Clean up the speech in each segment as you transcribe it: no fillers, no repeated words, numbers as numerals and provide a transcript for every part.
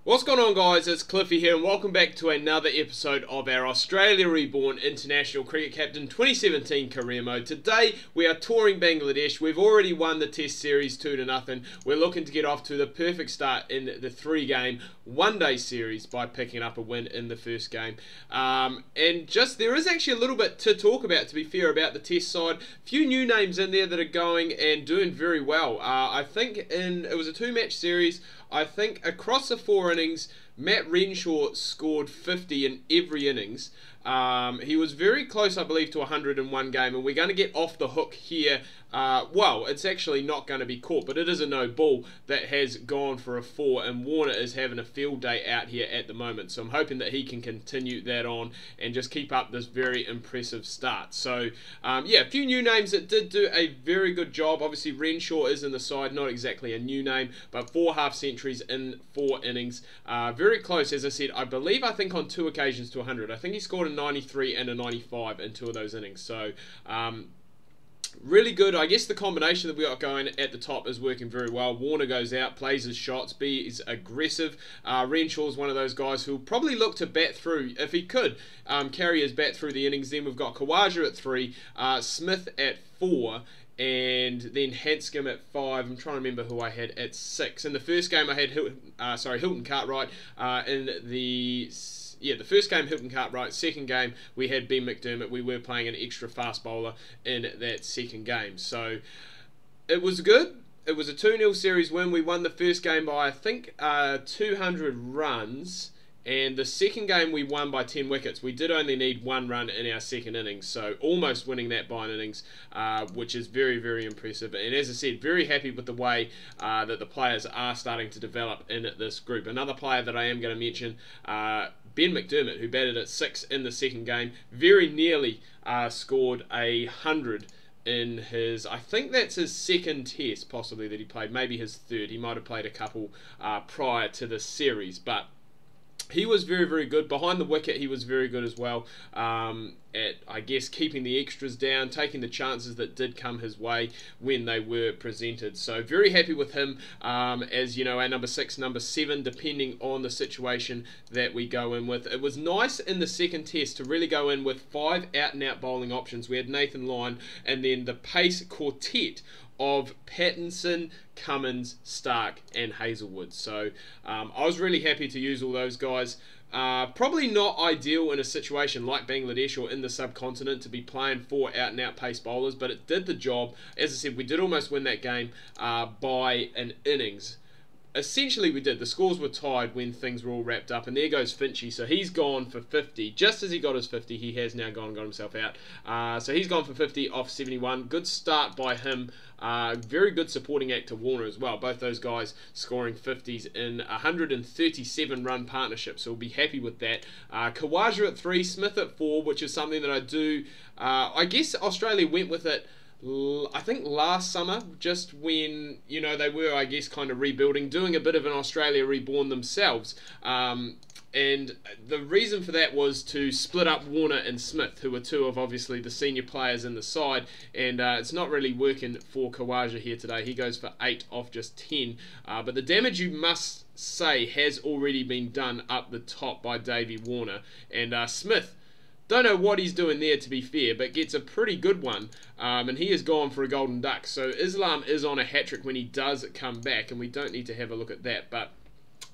What's going on, guys? It's Cliffy here and welcome back to another episode of our Australia Reborn International Cricket Captain 2017 Career Mode. Today we are touring Bangladesh. We've already won the Test Series 2-0. We're looking to get off to the perfect start in the 3-game one-day series by picking up a win in the first game. There is actually a little bit to talk about, to be fair, about the Test side. A few new names in there that are going and doing very well. I think it was a 2-match series. I think across the 4 innings, Matt Renshaw scored 50 in every innings. He was very close, I believe, to 100 in one game, and we're going to get off the hook here. Well, it's actually not going to be caught, but it is a no ball that has gone for a 4, and Warner is having a field day out here at the moment. So I'm hoping that he can continue that on and just keep up this very impressive start. So, yeah, a few new names that did do a very good job. Obviously, Renshaw is in the side, not exactly a new name, but 4 half-centuries in 4 innings. Very close, as I said, I think on 2 occasions to 100. I think he scored a 93 and a 95 in 2 of those innings. So, really good. I guess the combination that we got going at the top is working very well. Warner goes out, plays his shots, is aggressive. Renshaw is one of those guys who'll probably look to bat through, if he could, carry his bat through the innings. Then we've got Khawaja at 3, Smith at 4, and then Hanscom at 5. I'm trying to remember who I had at 6. In the first game I had Hilton Cartwright. The first game Hilton Cartwright, second game we had Ben McDermott. We were playing an extra fast bowler in that second game. So it was good. It was a 2-0 series win. We won the first game by, I think, 200 runs. And the second game we won by 10 wickets. We did only need 1 run in our second innings, so almost winning that by an innings, which is very, very impressive. And as I said, very happy with the way that the players are starting to develop in this group. Another player that I am going to mention, Ben McDermott, who batted at 6 in the second game, very nearly scored 100 in his, I think that's his second test possibly that he played, maybe his third. He might have played a couple prior to this series, but he was very, very good. Behind the wicket, he was very good as well at, I guess, keeping the extras down, taking the chances that did come his way when they were presented. So very happy with him as, you know, our number 6, number 7, depending on the situation that we go in with. It was nice in the second test to really go in with 5 out-and-out bowling options. We had Nathan Lyon and then the pace quartet of Pattinson, Cummins, Stark and Hazelwood. So I was really happy to use all those guys. Probably not ideal in a situation like Bangladesh or in the subcontinent to be playing 4 out-and-out pace bowlers, but it did the job. As I said, we did almost win that game by an innings. Essentially we did. The scores were tied when things were all wrapped up, and there goes Finchy. So he's gone for 50. Just as he got his 50, he has now gone and got himself out. So he's gone for 50 off 71. Good start by him. Very good supporting act to Warner as well. Both those guys scoring 50s in 137 run partnership, so we'll be happy with that. Khawaja at 3, Smith at 4, which is something that I do. I guess Australia went with it, I think last summer, just when, you know, they were, I guess, kind of rebuilding, doing a bit of an Australia Reborn themselves. And the reason for that was to split up Warner and Smith, who are 2 of, obviously, the senior players in the side. And it's not really working for Khawaja here today. He goes for 8 off just 10. But the damage, you must say, has already been done up the top by Davey Warner. And Smith, don't know what he's doing there, to be fair, but gets a pretty good one, and he has gone for a golden duck. So Islam is on a hat-trick when he does come back, and we don't need to have a look at that. But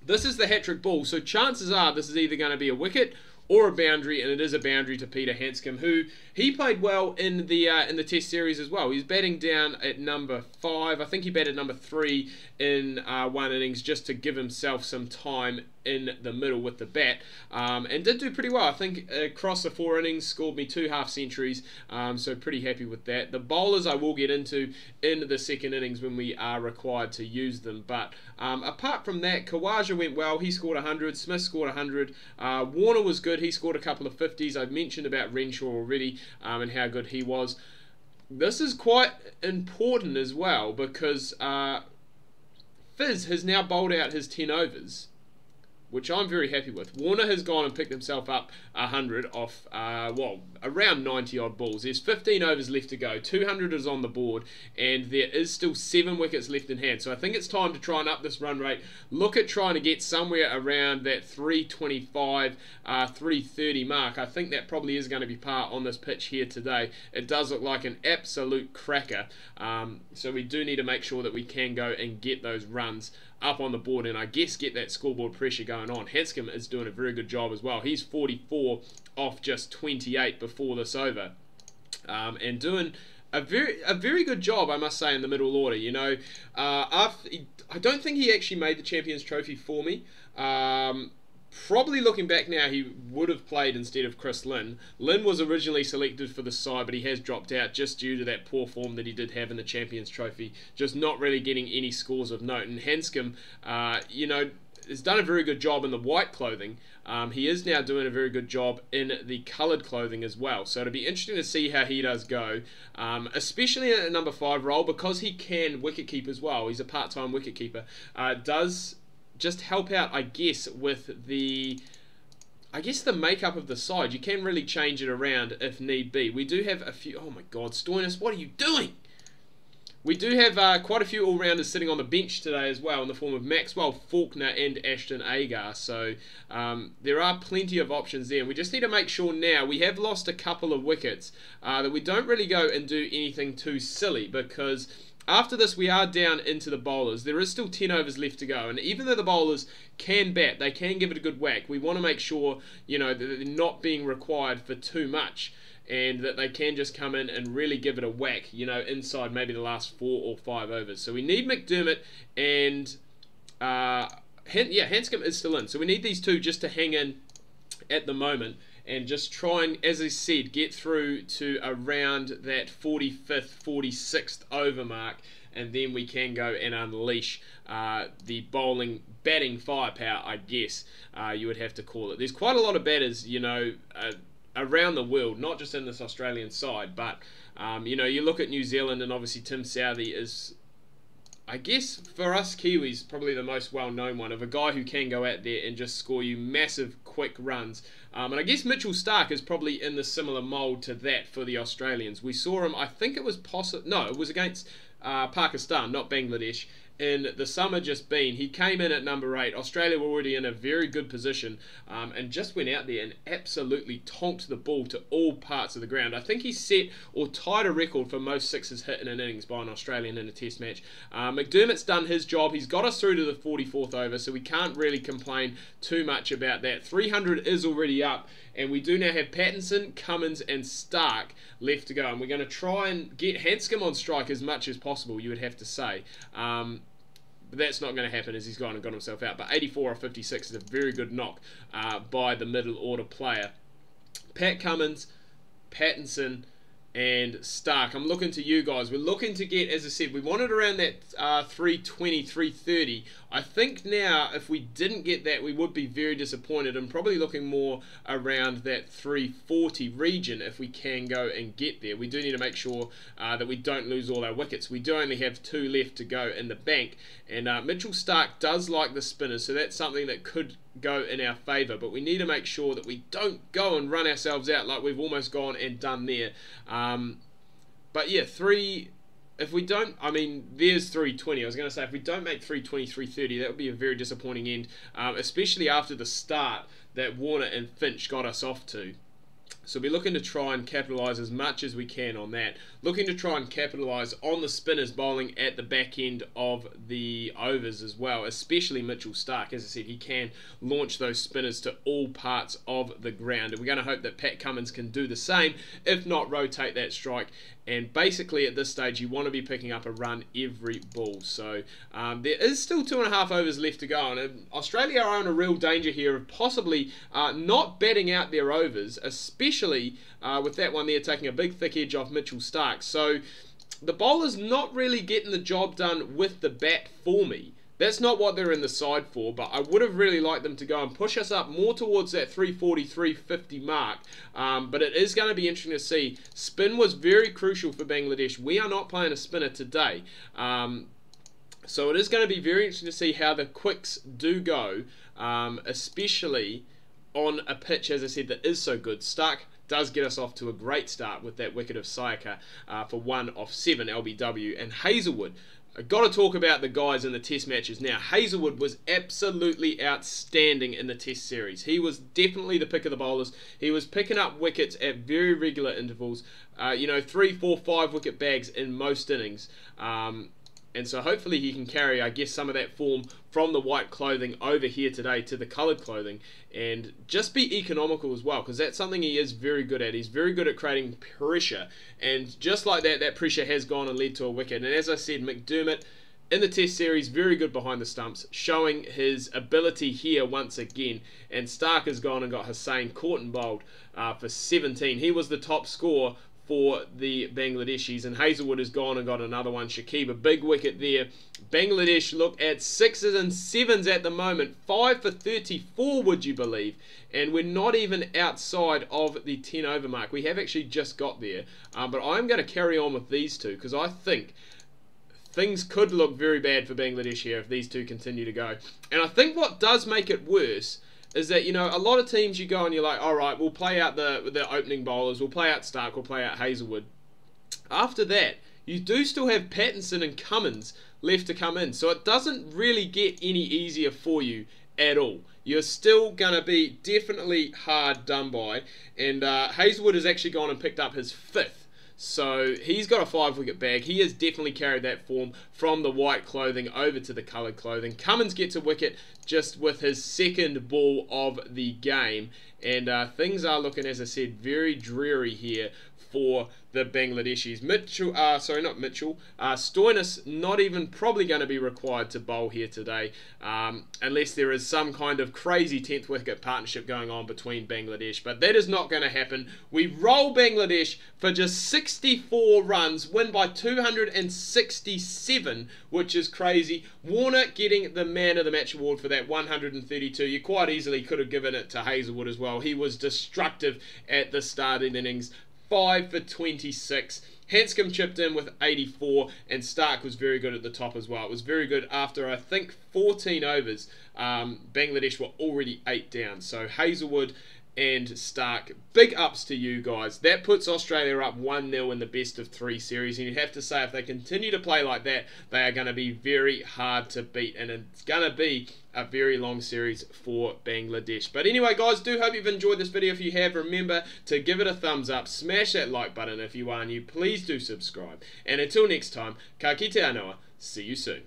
this is the hat-trick ball, so chances are this is either going to be a wicket or a boundary, and it is a boundary to Peter Hanscom, who he played well in the Test series as well. He's batting down at number 5. I think he batted number 3 in 1 innings just to give himself some time in the middle with the bat, and did do pretty well. I think across the 4 innings scored me 2 half-centuries, so pretty happy with that. The bowlers I will get into in the second innings when we are required to use them, but apart from that, Khawaja went well. He scored 100, Smith scored 100, Warner was good. He scored a couple of 50s. I've mentioned about Renshaw already and how good he was. This is quite important as well because Fizz has now bowled out his 10 overs. which I'm very happy with. Warner has gone and picked himself up 100 off, well, around 90 odd balls. There's 15 overs left to go, 200 is on the board, and there is still 7 wickets left in hand. So I think it's time to try and up this run rate. Look at trying to get somewhere around that 325, 330 mark. I think that probably is going to be par on this pitch here today. It does look like an absolute cracker. So we do need to make sure that we can go and get those runs up on the board, and I guess get that scoreboard pressure going on. Hanscom is doing a very good job as well. He's 44 off just 28 before this over, and doing a very good job, I must say, in the middle order. You know, I don't think he actually made the Champions Trophy for me. Probably looking back now, he would have played instead of Chris Lynn. Lynn was originally selected for the side, but he has dropped out just due to that poor form that he did have in the Champions Trophy, just not really getting any scores of note. And Hanscom, you know, has done a very good job in the white clothing. He is now doing a very good job in the coloured clothing as well. So it'll be interesting to see how he does go, especially in a number 5 role, because he can wicket keep as well. He's a part-time wicket keeper. Does just help out, I guess, with the makeup of the side. You can really change it around if need be. We do have a few... Oh my God, Stoinis, what are you doing? We do have quite a few all-rounders sitting on the bench today as well, in the form of Maxwell, Faulkner and Ashton Agar. So there are plenty of options there. And we just need to make sure now, we have lost a couple of wickets, that we don't really go and do anything too silly, because after this, we are down into the bowlers. There is still 10 overs left to go, and even though the bowlers can bat, they can give it a good whack. We want to make sure, you know, that they're not being required for too much, and that they can just come in and really give it a whack, you know, inside maybe the last 4 or 5 overs. So we need McDermott and Hanscom is still in. So we need these two just to hang in at the moment, and just try and, as I said, get through to around that 45th, 46th over mark, and then we can go and unleash the batting firepower, I guess you would have to call it. There's quite a lot of batters, you know, around the world, not just in this Australian side, but, you know, you look at New Zealand, and obviously Tim Southee is, I guess, for us Kiwis, probably the most well-known one, of a guy who can go out there and just score you massive, quick runs. And I guess Mitchell Starc is probably in the similar mould to that for the Australians. We saw him, I think it was it was against Pakistan, not Bangladesh, in the summer just been. He came in at number 8. Australia were already in a very good position, and just went out there and absolutely tonked the ball to all parts of the ground. I think he set or tied a record for most sixes hit in an innings by an Australian in a test match. McDermott's done his job. He's got us through to the 44th over, so we can't really complain too much about that. 300 is already up, and we do now have Pattinson, Cummins and Starc left to go, and we're going to try and get Hanscom on strike as much as possible, you would have to say. But that's not going to happen, as he's gone and got himself out. But 84 or 56 is a very good knock by the middle order player. Pat Cummins, Pattinson and Starc. I'm looking to you guys. We're looking to get, as I said, we wanted around that 320, 330. I think now, if we didn't get that, we would be very disappointed, and probably looking more around that 340 region if we can go and get there. We do need to make sure that we don't lose all our wickets. We do only have 2 left to go in the bank, and Mitchell Starc does like the spinners, so that's something that could go in our favour, but we need to make sure that we don't go and run ourselves out like we've almost gone and done there. But yeah, if we don't, I mean, there's 320. I was going to say, if we don't make 320, 330, that would be a very disappointing end, especially after the start that Warner and Finch got us off to. So we're looking to try and capitalise as much as we can on that. Looking to try and capitalise on the spinners bowling at the back end of the overs as well, especially Mitchell Starc. As I said, he can launch those spinners to all parts of the ground. And we're going to hope that Pat Cummins can do the same, if not rotate that strike. And basically at this stage, you want to be picking up a run every ball. So there is still 2.5 overs left to go. And Australia are in a real danger here of possibly not batting out their overs, especially with that one there taking a big thick edge off Mitchell Starc. So the bowler's not really getting the job done with the bat for me. That's not what they're in the side for, but I would have really liked them to go and push us up more towards that 340, 350 mark. But it is going to be interesting to see. Spin was very crucial for Bangladesh. We are not playing a spinner today. So it is going to be very interesting to see how the quicks do go, especially on a pitch, as I said, that is so good. Stark does get us off to a great start with that wicket of Sayaka for 1 off 7 LBW. And Hazelwood, I've got to talk about the guys in the test matches now. Hazelwood was absolutely outstanding in the test series. He was definitely the pick of the bowlers. He was picking up wickets at very regular intervals, 3, 4, 5 wicket bags in most innings. And so hopefully he can carry, I guess, some of that form from the white clothing over here today to the coloured clothing, and just be economical as well, because that's something he is very good at. He's very good at creating pressure, and just like that, that pressure has gone and led to a wicket. And as I said, McDermott in the test series, very good behind the stumps, showing his ability here once again. And Stark has gone and got Hussain caught and bowled for 17. He was the top scorer for the Bangladeshis, and Hazelwood has gone and got another one. Shakib, a big wicket there. Bangladesh look at 6s and 7s at the moment, 5 for 34, would you believe? And we're not even outside of the 10 over mark. We have actually just got there, but I'm going to carry on with these two, because I think things could look very bad for Bangladesh here if these two continue to go. And I think what does make it worse is that, a lot of teams you go and you're like, all right, we'll play out the opening bowlers, we'll play out Stark, we'll play out Hazelwood. After that, you do still have Pattinson and Cummins left to come in, so it doesn't really get any easier for you at all. You're still going to be definitely hard done by, and Hazelwood has actually gone and picked up his 5th. So he's got a 5 wicket bag. He has definitely carried that form from the white clothing over to the coloured clothing. Cummins gets a wicket just with his 2nd ball of the game. And things are looking, as I said, very dreary here for the Bangladeshis. Stoinis not even probably going to be required to bowl here today, unless there is some kind of crazy 10th wicket partnership going on between Bangladesh, but that is not going to happen. We roll Bangladesh for just 64 runs, win by 267, which is crazy. Warner getting the man of the match award for that 132. You quite easily could have given it to Hazelwood as well. He was destructive at the start of the innings. 5 for 26. Hanscom chipped in with 84, and Stark was very good at the top as well. It was very good after, I think, 14 overs. Bangladesh were already 8 down. So Hazelwood and Stark, big ups to you guys. That puts Australia up 1-0 in the best of 3 series, and you'd have to say if they continue to play like that, they are going to be very hard to beat, and it's going to be a very long series for Bangladesh. But anyway, guys, do hope you've enjoyed this video. If you have, remember to give it a thumbs up, smash that like button if you are new, please do subscribe, and until next time, ka kite anoa, see you soon.